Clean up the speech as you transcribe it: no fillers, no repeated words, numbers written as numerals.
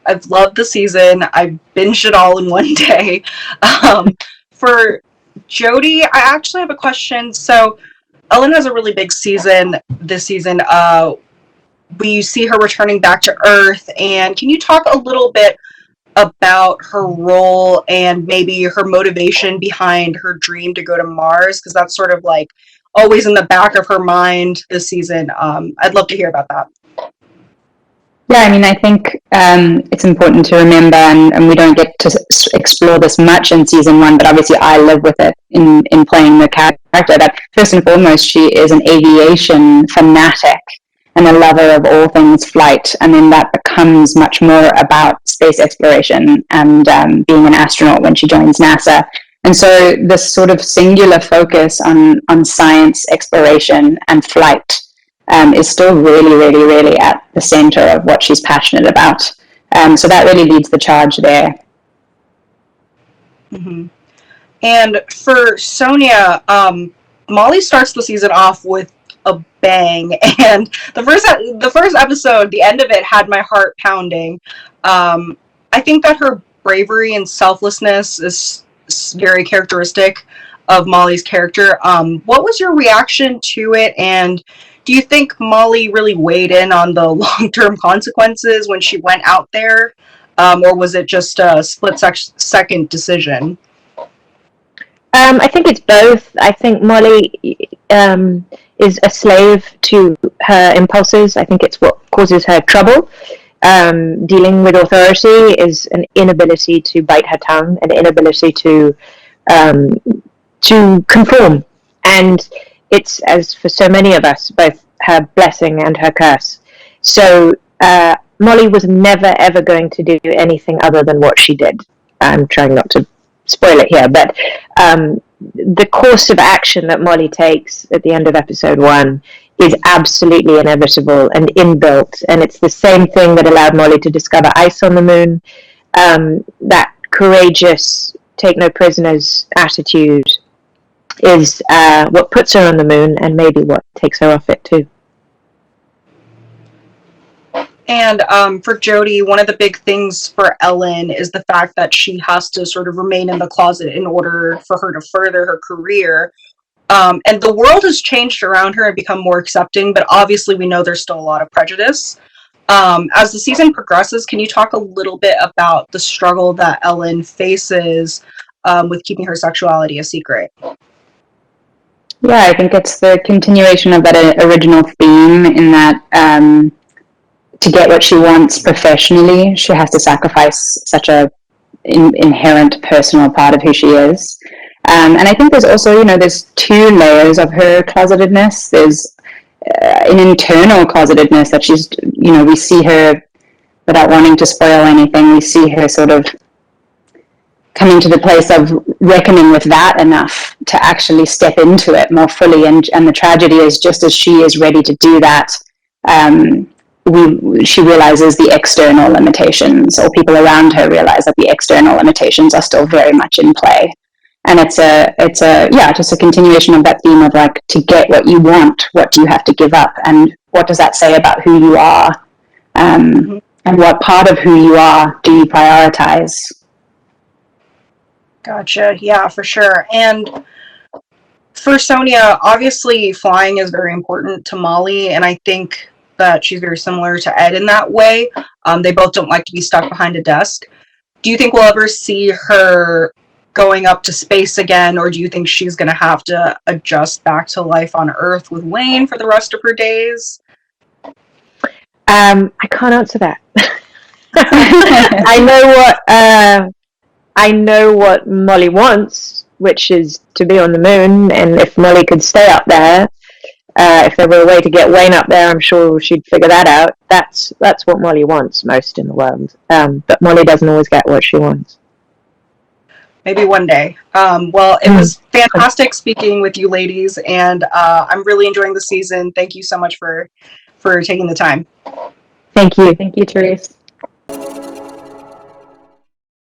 I've loved the season. I binged it all in one day. For Jodi, I actually have a question. So Ellen has a really big season this season. We see her returning back to Earth, and can you talk a little bit about her role and maybe her motivation behind her dream to go to Mars? Because that's sort of like always in the back of her mind this season. I'd love to hear about that. Yeah, I mean, I think it's important to remember, and we don't get to explore this much in season 1, but obviously I live with it in playing the character, that first and foremost, she is an aviation fanatic and a lover of all things flight, and then that becomes much more about space exploration and being an astronaut when she joins NASA. And so this sort of singular focus on science, exploration, and flight is still really, really, really at the center of what she's passionate about. So that really leads the charge there. Mm-hmm. And for Sonya, Molly starts the season off with a bang, and the first episode, the end of it, had my heart pounding. I think that her bravery and selflessness is very characteristic of Molly's character. What was your reaction to it, and do you think Molly really weighed in on the long-term consequences when she went out there, or was it just a split-second decision? I think it's both. I think Molly is a slave to her impulses. I think it's what causes her trouble. Dealing with authority is an inability to bite her tongue, an inability to conform. And it's, as for so many of us, both her blessing and her curse. So Molly was never, ever going to do anything other than what she did. I'm trying not to spoil it here, but the course of action that Molly takes at the end of episode 1 is absolutely inevitable and inbuilt, and it's the same thing that allowed Molly to discover ice on the moon. That courageous, take no prisoners attitude is what puts her on the moon, and maybe what takes her off it too. And for Jodi, one of the big things for Ellen is the fact that she has to sort of remain in the closet in order for her to further her career. And the world has changed around her and become more accepting, but obviously we know there's still a lot of prejudice. As the season progresses, can you talk a little bit about the struggle that Ellen faces with keeping her sexuality a secret? Yeah, I think it's the continuation of that original theme in that to get what she wants professionally, she has to sacrifice such a inherent personal part of who she is. And I think there's also, there's 2 layers of her closetedness. There's an internal closetedness that she's, we see her, without wanting to spoil anything, we see her sort of coming to the place of reckoning with that enough to actually step into it more fully. And the tragedy is, just as she is ready to do that, she realizes the external limitations, or people around her realize that the external limitations are still very much in play. And it's just a continuation of that theme of, like, to get what you want, what do you have to give up, and what does that say about who you are, and what part of who you are do you prioritize? Gotcha. Yeah, for sure. And for Sonya, obviously flying is very important to Molly, and I think that she's very similar to Ed in that way. They both don't like to be stuck behind a desk. Do you think we'll ever see her going up to space again, or do you think she's going to have to adjust back to life on Earth with Wayne for the rest of her days? I can't answer that. I know what Molly wants, which is to be on the moon, and if Molly could stay up there, if there were a way to get Wayne up there, I'm sure she'd figure that out. That's what Molly wants most in the world. But Molly doesn't always get what she wants. Maybe one day. Well, it was fantastic speaking with you ladies, and I'm really enjoying the season. Thank you so much for taking the time. Thank you. Thank you, Therese.